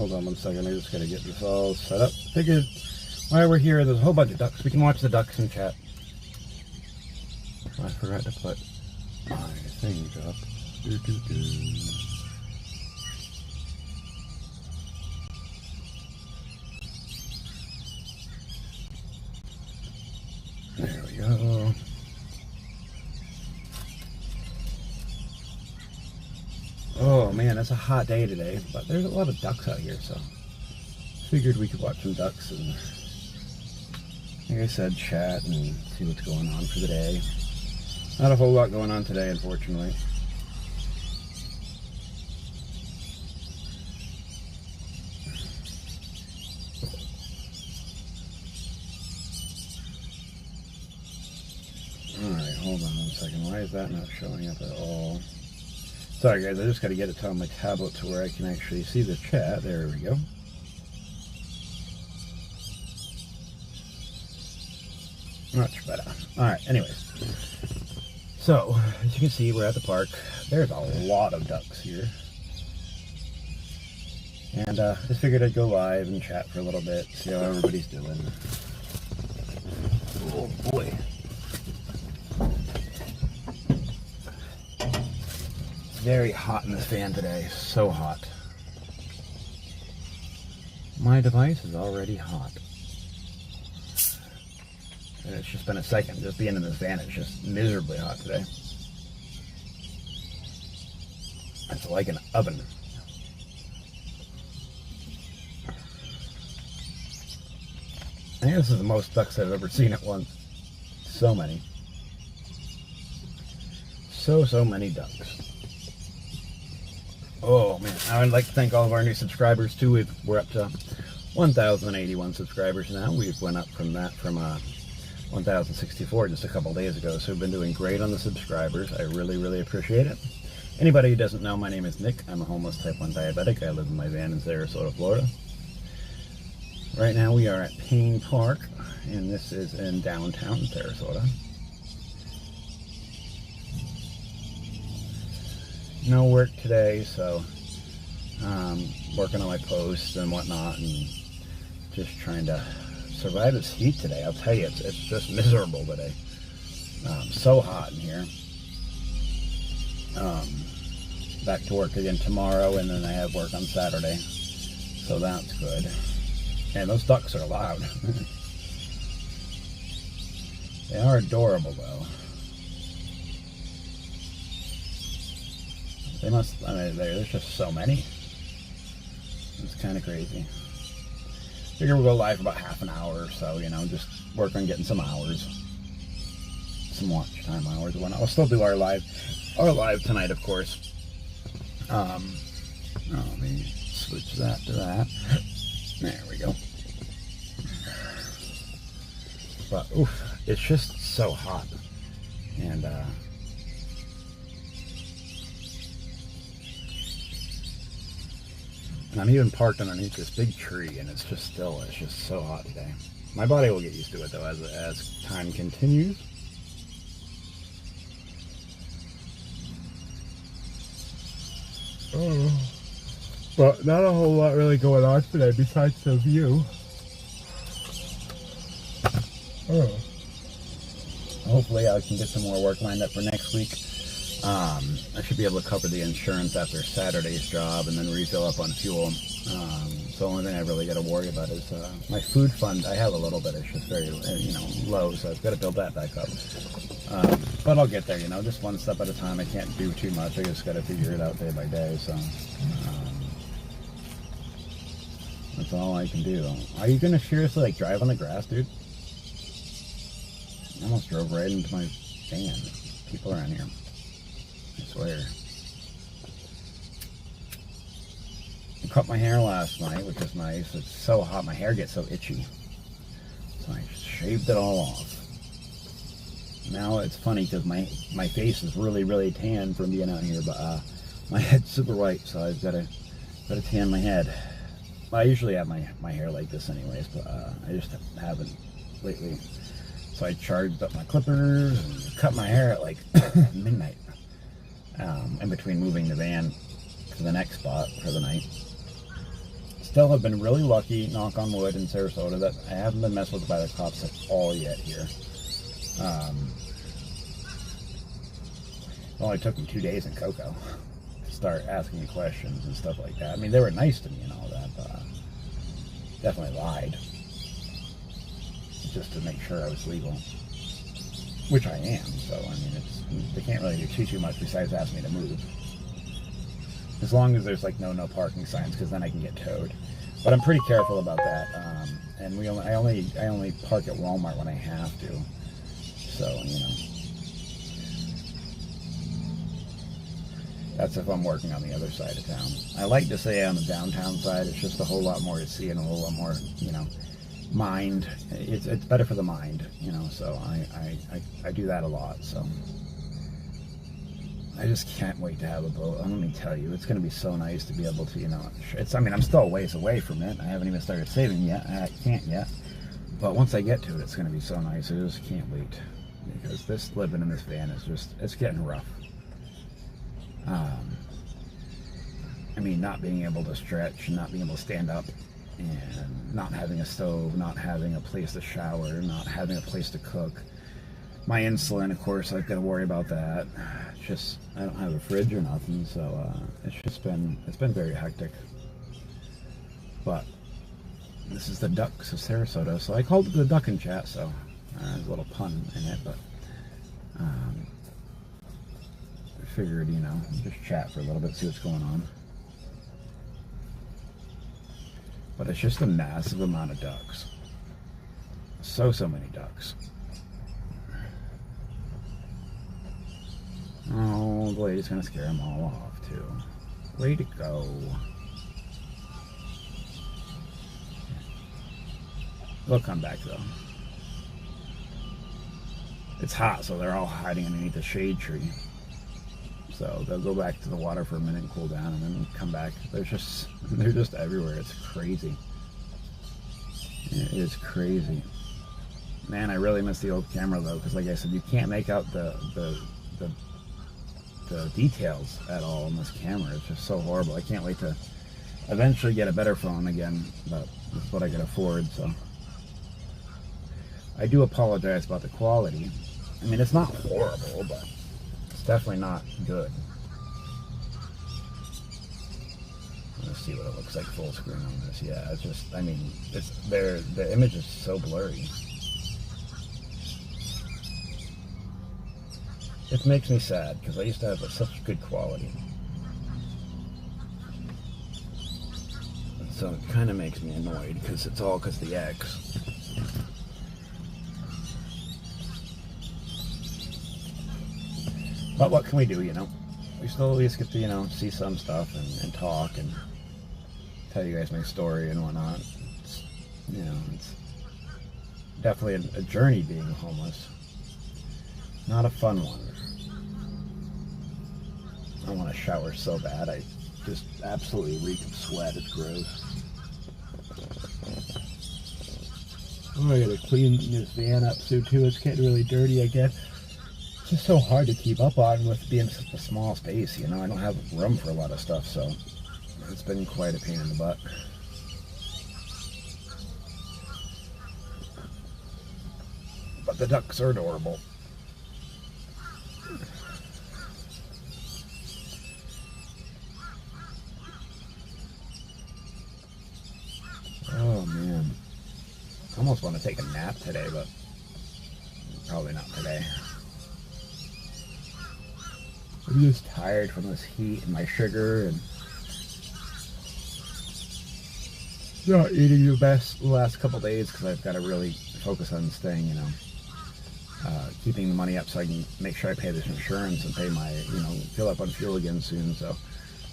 hold on one second. I just gotta get this all set up. Figured while we're here, there's a whole bunch of ducks. We can watch the ducks and chat. Oh, I forgot to put my things up. There we go. Oh man, it's a hot day today, but there's a lot of ducks out here, so figured we could watch some ducks and, like I said, chat and see what's going on for the day. Not a whole lot going on today, unfortunately. Alright, hold on one second. Why is that not showing up at all? Sorry guys, I just got to get it on my tablet to where I can actually see the chat. There we go. Much better. Alright, anyways. So, as you can see, we're at the park. There's a lot of ducks here. And just figured I'd go live and chat for a little bit, see how everybody's doing. Oh boy. Very hot in this fan today, so hot. My device is already hot. And it's just been a second, just being in this van, it's just miserably hot today. It's like an oven. I think this is the most ducks I've ever seen at once. So many. So many ducks. Oh man, I would like to thank all of our new subscribers too. We're up to 1,081 subscribers now. We've went up from that from 1,064 just a couple days ago. So we've been doing great on the subscribers. I really appreciate it. Anybody who doesn't know, my name is Nick. I'm a homeless type 1 diabetic. I live in my van in Sarasota, Florida. Right now we are at Payne Park, and this is in downtown Sarasota. No work today, so working on my posts and whatnot, and just trying to survive this heat today. I'll tell you, it's just miserable today. So hot in here. Back to work again tomorrow, and then I have work on Saturday, so that's good. And those ducks are loud. They are adorable though. They must, I mean, there's just so many. It's kind of crazy. Figure we'll go live for about half an hour or so, you know, just work on getting some hours. Some watch time hours and whatnot. I'll still do our live tonight, of course. Let me switch that to that. There we go. But, oof, it's just so hot. And, I'm even parked underneath this big tree, and it's just so hot today. My body will get used to it though as time continues. But not a whole lot really going on today besides the view. Hopefully I can get some more work lined up for next week. I should be able to cover the insurance after Saturday's job and then refill up on fuel. So the only thing I really got to worry about is my food fund. I have a little bit. It's just very, low, so I've got to build that back up. But I'll get there, just one step at a time. I can't do too much. I just got to figure it out day by day. So that's all I can do. Are you going to seriously drive on the grass, dude? I almost drove right into my van. People around here. I swear. I cut my hair last night, which is nice. It's so hot, my hair gets so itchy. So I just shaved it all off. Now it's funny because my face is really tan from being out here, but my head's super white, so I've got to tan my head. I usually have my hair like this anyways, but I just haven't lately. So I charged up my clippers and cut my hair at like midnight. In between moving the van to the next spot for the night. still have been really lucky, knock on wood, in Sarasota, that I haven't been messed with by the cops at all yet here. It only took me 2 days in Cocoa to start asking me questions and stuff like that. I mean, they were nice to me and all that, but definitely lied just to make sure I was legal, which I am. So I mean, they can't really do too much besides ask me to move, as long as there's like no parking signs, because then I can get towed. But I'm pretty careful about that. And I only park at Walmart when I have to. So you know, that's if I'm working on the other side of town. I like to say on the downtown side, it's just a whole lot more to see and a whole lot more, you know, mind. It's better for the mind, you know. So I do that a lot. So I just can't wait to have a boat. Let me tell you, it's going to be so nice to be able to, you know, I mean, I'm still a ways away from it. I haven't even started saving yet. I can't yet. But once I get to it, it's going to be so nice. I just can't wait, because this living in this van is just, it's getting rough. I mean, not being able to stretch, not being able to stand up, and not having a stove, not having a place to shower, not having a place to cook. My insulin, of course, I've got to worry about that. It's just, I don't have a fridge or nothing, so it's been very hectic. But this is the ducks of Sarasota, so I called it the duck and chat, so there's a little pun in it, but I figured, you know, just chat for a little bit, see what's going on. But it's just a massive amount of ducks. So many ducks. Oh, the lady's gonna scare them all off too. Way to go. They'll come back though. It's hot, so they're all hiding underneath the shade tree. So they'll go back to the water for a minute and cool down, and then come back. They're just everywhere. It's crazy. It is crazy. Man, I really miss the old camera though, because like I said, you can't make out the details at all on this camera. It's just so horrible. I can't wait to eventually get a better phone again, but that's what I can afford. So I do apologize about the quality. I mean, it's not horrible, but it's definitely not good. Let's see what it looks like full screen on this. Yeah, it's just, I mean, the image is so blurry. It makes me sad, because I used to have such good quality. So it kind of makes me annoyed, because it's all because of the X. But what can we do, you know? We still at least get to, you know, see some stuff and talk and tell you guys my story and whatnot. It's, you know, it's definitely a journey being homeless. Not a fun one. I want to shower so bad. I just absolutely reek of sweat. It's gross. Oh, I gotta clean this van up soon too. It's getting really dirty, I guess. It's just so hard to keep up on with being such a small space, you know. I don't have room for a lot of stuff, so it's been quite a pain in the butt. But the ducks are adorable. Oh man, I almost want to take a nap today, but probably not today. I'm just tired from this heat and my sugar and not eating the best the last couple days, because I've got to really focus on staying, you know, keeping the money up so I can make sure I pay this insurance and pay my, you know, fill up on fuel again soon. So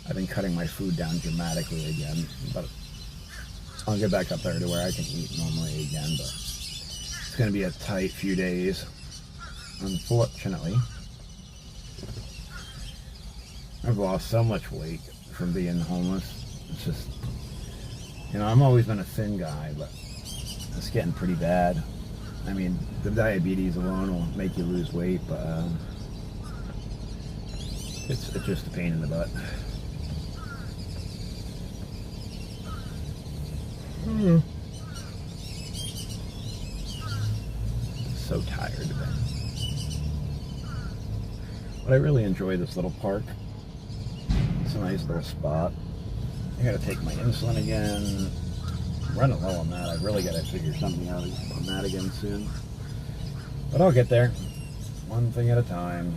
I've been cutting my food down dramatically again, but I'll get back up there to where I can eat normally again. But it's going to be a tight few days, unfortunately. I've lost so much weight from being homeless. It's just, you know, I've always been a thin guy, but it's getting pretty bad. I mean, the diabetes alone will make you lose weight, but it's just a pain in the butt. So tired today. But I really enjoy this little park. It's a nice little spot. I gotta take my insulin again. I'm running low on that. I really gotta figure something out on that again soon. But I'll get there. One thing at a time.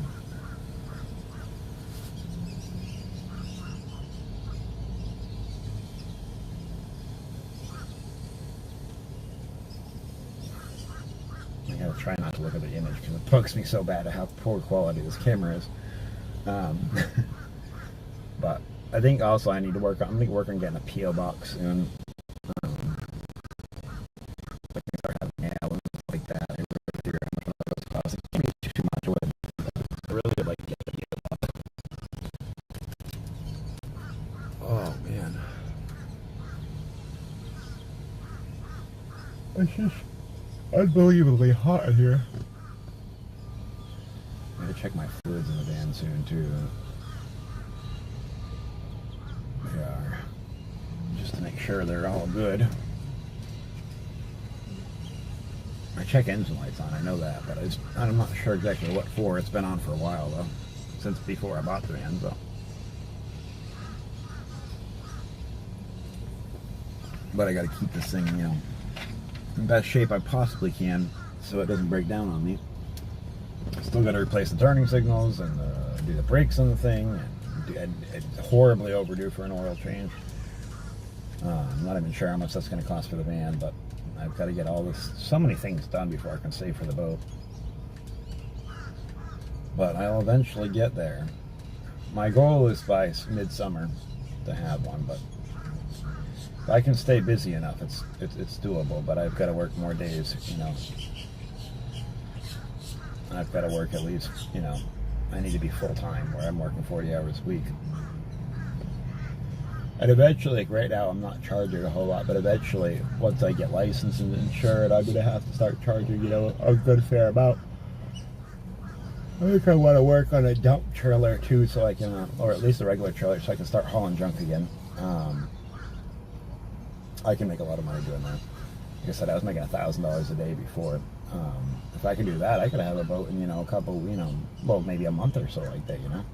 I gotta try not to look at the image because it bugs me so bad at how poor quality this camera is. But I think also I need to work on, I'm going to work on getting a P.O. box soon. I can start having mail and stuff like that. I really figure out how much those cost. It can't be too much wood. I really would like to get a P.O. box. Oh, man. It's just unbelievably hot in here. I'm going to check my fluids in the van soon, too. They are. Just to make sure they're all good. I check engine lights on, I know that, but I'm not sure exactly what for. It's been on for a while, though. Since before I bought the van, so. But I got to keep this thing, you know, in best shape I possibly can so it doesn't break down on me. Still got to replace the turning signals and do the brakes on the thing. And it's horribly overdue for an oil change. I'm not even sure how much that's going to cost for the van, but I've got to get all this, so many things done before I can save for the boat. But I'll eventually get there. My goal is by midsummer to have one, but if I can stay busy enough, it's doable. But I've got to work more days, you know. I've got to work at least, you know, I need to be full-time where I'm working 40 hours a week. And eventually, like right now, I'm not charging a whole lot, but eventually, once I get licensed and insured, I'm going to have to start charging, you know, a good fair amount. I think I want to work on a dump trailer too, so I can, or at least a regular trailer, so I can start hauling junk again. I can make a lot of money doing that. Like I said, I was making $1,000 a day before. If I could do that, I could have a boat in, you know, a couple, you know, well, maybe a month or so like that, you know.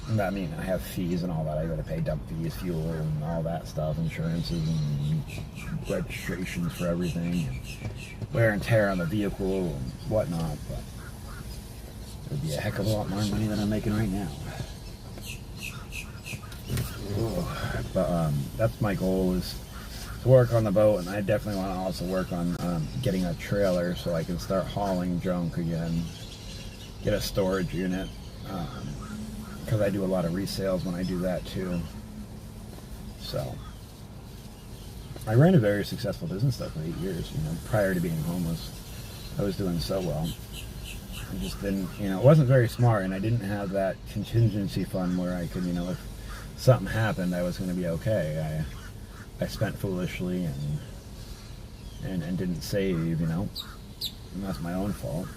And I mean, I have fees and all that. I got to pay dump fees, fuel, and all that stuff, insurances and registrations for everything, and wear and tear on the vehicle and whatnot. But it would be a heck of a lot more money than I'm making right now. But that's my goal, is to work on the boat, and I definitely want to also work on getting a trailer so I can start hauling junk again, get a storage unit, because I do a lot of resales when I do that too. So I ran a very successful business though for 8 years, you know, prior to being homeless. I was doing so well. I just didn't, you know, it wasn't very smart, and I didn't have that contingency fund where I could, you know, if something happened, I was going to be okay. I spent foolishly and didn't save, you know, and that's my own fault.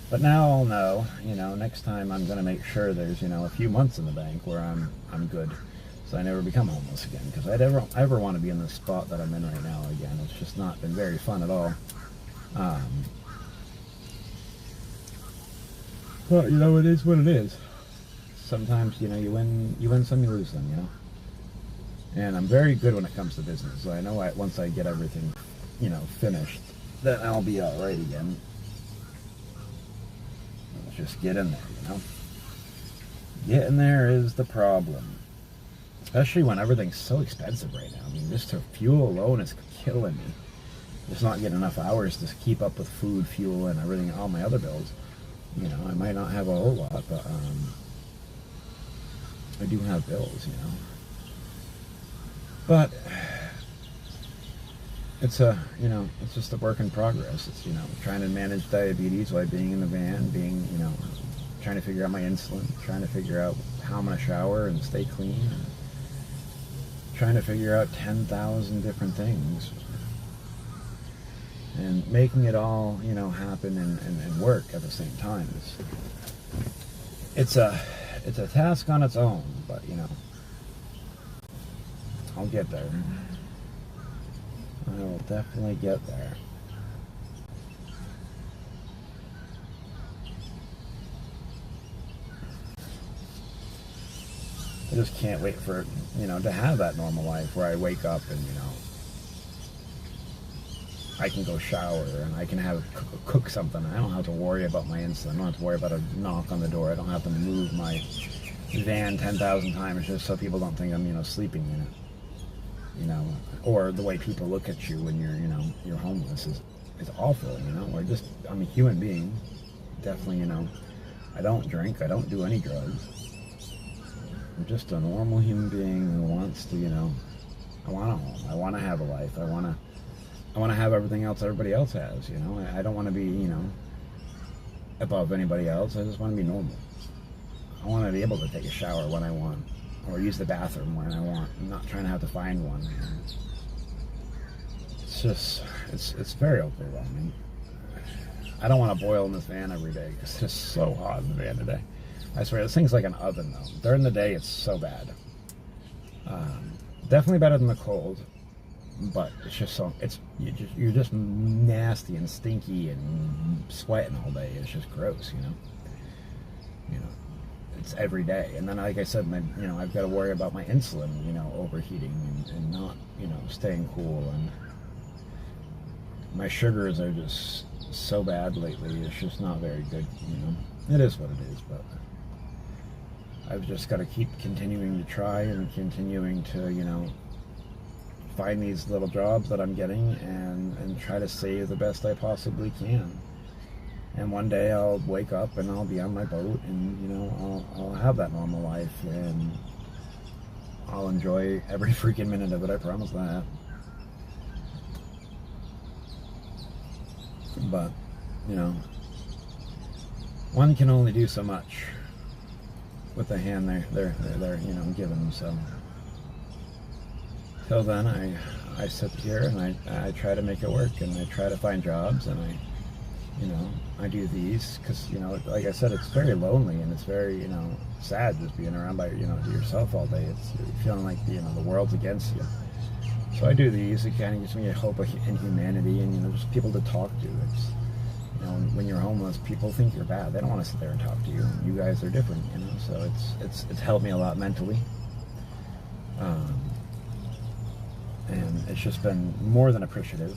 But now I'll know, you know, next time I'm going to make sure there's, you know, a few months in the bank where I'm good, so I never become homeless again, because I ever want to be in the spot that I'm in right now again. It's just not been very fun at all. But, you know, it is what it is. Sometimes, you know, you win some, you lose some, you know. And I'm very good when it comes to business, so I know once I get everything, you know, finished, then I'll be all right again. Let's just get in there, you know. Getting there is the problem, especially when everything's so expensive right now. I mean, just to fuel alone is killing me. Just not getting enough hours to keep up with food, fuel, and everything, all my other bills. You know, I might not have a whole lot, but I do have bills, you know. But it's you know, it's just a work in progress. It's, you know, trying to manage diabetes while being in the van, being, you know, trying to figure out my insulin, trying to figure out how I'm going to shower and stay clean, and trying to figure out 10,000 different things, and making it all, you know, happen and work at the same time. It's a task on its own, but, you know, I'll get there. I will definitely get there. I just can't wait for, to have that normal life where I wake up and, I can go shower and I can cook something. I don't have to worry about my insulin. I don't have to worry about a knock on the door. I don't have to move my van 10,000 times just so people don't think I'm, sleeping in it. Or the way people look at you when you're homeless is awful, Or just, I'm a human being. Definitely, I don't drink. I don't do any drugs. I'm just a normal human being who wants to, I want a home. I want to have a life. I want to have everything else everybody else has, I don't want to be, above anybody else. I just want to be normal. I want to be able to take a shower when I want, or use the bathroom when I want. I'm not trying to have to find one. It's just, it's very overwhelming. I don't want to boil in this van every day because it's just so hot in the van today. I swear, this thing's like an oven though. During the day, it's so bad. Definitely better than the cold, but it's just so, you're just nasty and stinky and sweating all day. It's just gross, It's every day. And then, like I said, I've got to worry about my insulin, overheating and not, staying cool. And my sugars are just so bad lately. It's just not very good, It is what it is, but I've just got to keep continuing to try and continuing to, find these little jobs that I'm getting and try to save the best I possibly can. And one day I'll wake up and I'll be on my boat and, I'll have that normal life and I'll enjoy every freaking minute of it, I promise that. But, one can only do so much with the hand they're given, so. Till then, I sit here and I try to make it work and I try to find jobs and I do these because, like I said, it's very lonely and it's very, sad just being around by, to yourself all day. It's feeling like, the world's against you. So I do these. It kind of gives me a hope in humanity and, just people to talk to. It's, when you're homeless, people think you're bad. They don't want to sit there and talk to you. You guys are different, so it's helped me a lot mentally. And it's just been more than appreciative.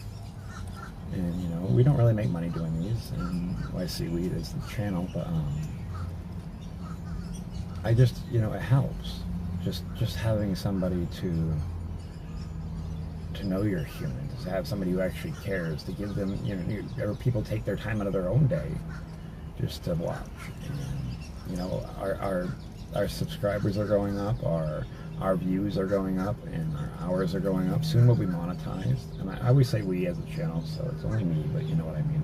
And, we don't really make money doing these, and YC Weed is the channel, but, I just, it helps. Just having somebody to know you're human, to have somebody who actually cares, to give them, or people take their time out of their own day just to watch. And, our subscribers are going up, our views are going up, and our hours are going up. Soon we'll be monetized. And I always say we as a channel, so it's only me, but you know what I mean.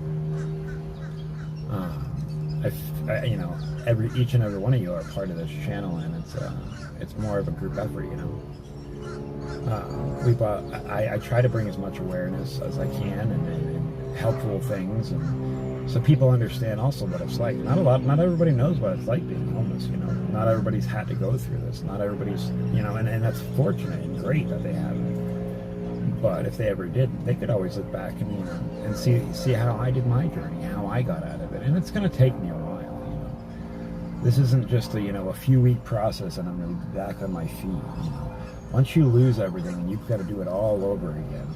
Each and every one of you are part of this channel, and it's more of a group effort, I try to bring as much awareness as I can and helpful things, and so people understand also what it's like. Not everybody knows what it's like being homeless, Not everybody's had to go through this. Not everybody's, and that's fortunate and great that they haven't. But if they ever did, they could always look back and, and see how I did my journey, how I got out of it. And it's going to take me a while, This isn't just a few week process and I'm going to be back on my feet, Once you lose everything and you've got to do it all over again,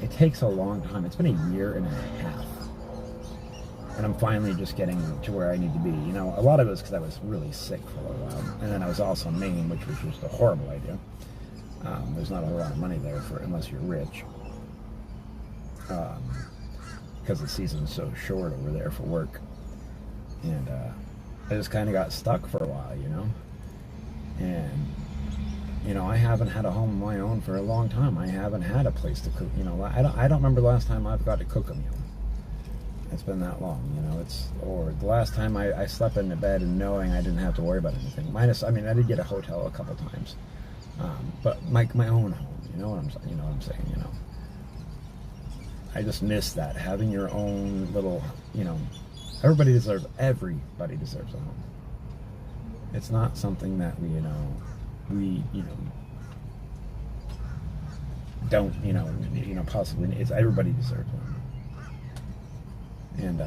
it takes a long time. It's been a year and a half. And I'm finally just getting to where I need to be. A lot of it was because I was really sick for a little while. And then I was also in Maine, which was just a horrible idea. There's not a whole lot of money there unless you're rich. Because the season's so short over there for work. And I just kind of got stuck for a while, And, I haven't had a home of my own for a long time. I haven't had a place to cook. I don't remember the last time I've got to cook a meal. It's been that long, or the last time I slept in the bed and knowing I didn't have to worry about anything. I did get a hotel a couple times, but my own home, you know what I'm saying, I just miss that, having your own little, everybody deserves a home. It's not something that we don't, possibly, it's everybody deserves one. And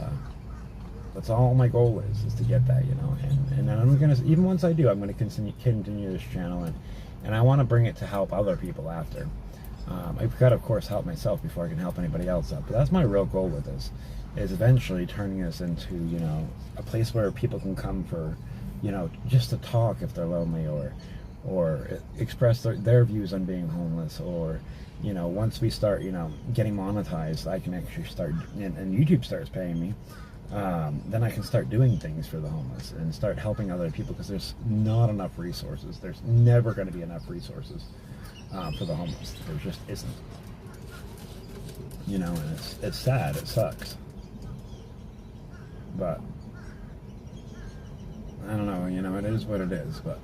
that's all my goal is to get that, and then I'm gonna, even once I do, I'm gonna continue this channel, and I want to bring it to help other people after. I've got to, of course, help myself before I can help anybody else out. But that's my real goal with this, is eventually turning this into, a place where people can come for, just to talk if they're lonely, or express their views on being homeless, or, once we start, getting monetized, I can actually start, and YouTube starts paying me, then I can start doing things for the homeless and start helping other people, because there's not enough resources. There's never going to be enough resources for the homeless. There just isn't. And it's sad. It sucks. But I don't know. It is what it is. But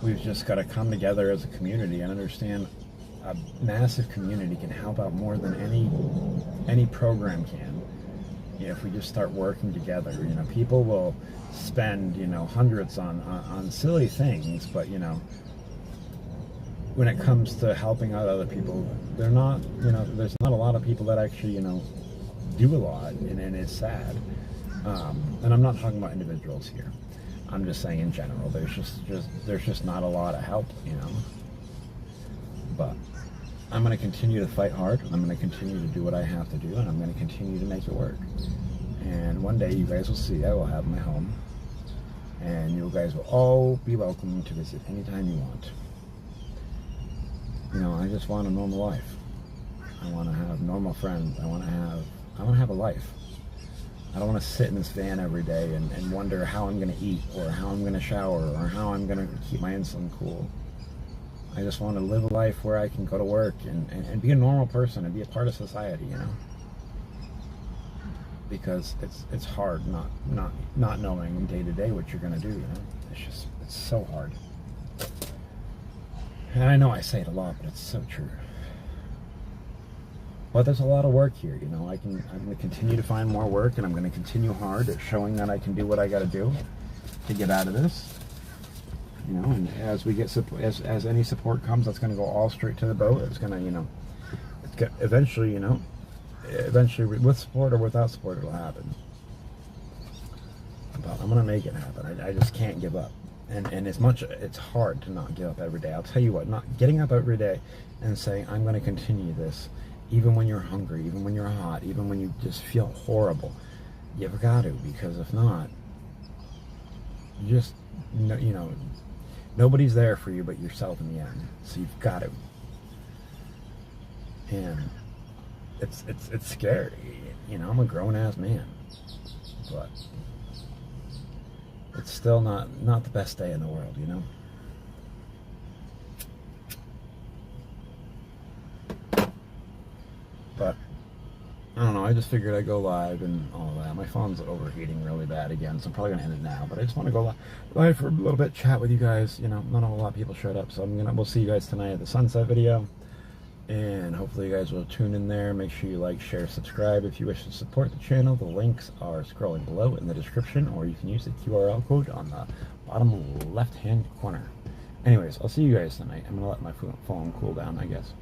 we've just got to come together as a community and understand a massive community can help out more than any program can. If we just start working together, people will spend, hundreds on silly things, but, when it comes to helping out other people, they're not, there's not a lot of people that actually, do a lot, and it's sad. And I'm not talking about individuals here. I'm just saying in general, there's just not a lot of help, But I'm going to continue to fight hard. I'm going to continue to do what I have to do, and I'm going to continue to make it work. And one day you guys will see I will have my home, and you guys will all be welcome to visit anytime you want. I just want a normal life. I want to have normal friends. I want to have a life. I don't want to sit in this van every day and wonder how I'm going to eat, or how I'm going to shower, or how I'm going to keep my insulin cool. I just want to live a life where I can go to work and be a normal person and be a part of society, Because it's hard not knowing day to day what you're going to do, It's so hard. And I know I say it a lot, but it's so true. But there's a lot of work here, I'm going to continue to find more work, and I'm going to continue hard at showing that I can do what I got to do to get out of this. And as we get support, as any support comes, that's going to go all straight to the boat. It's going to, eventually, eventually with support or without support, it'll happen. But I'm going to make it happen. I just can't give up. And it's hard to not give up every day. I'll tell you what, not getting up every day and saying, I'm going to continue this, even when you're hungry, even when you're hot, even when you just feel horrible, you've got to, because if not, you just, nobody's there for you but yourself in the end. So you've got to. And it's scary. I'm a grown-ass man. But it's still not the best day in the world, But I don't know, I just figured I'd go live and all that. My phone's overheating really bad again, so I'm probably gonna end it now. But I just want to go live for a little bit, chat with you guys. Not a whole lot of people showed up, so we'll see you guys tonight at the sunset video. And hopefully you guys will tune in there. Make sure you like, share, subscribe. If you wish to support the channel, the links are scrolling below in the description, or you can use the QRL code on the bottom left-hand corner. Anyways, I'll see you guys tonight. I'm gonna let my phone cool down, I guess.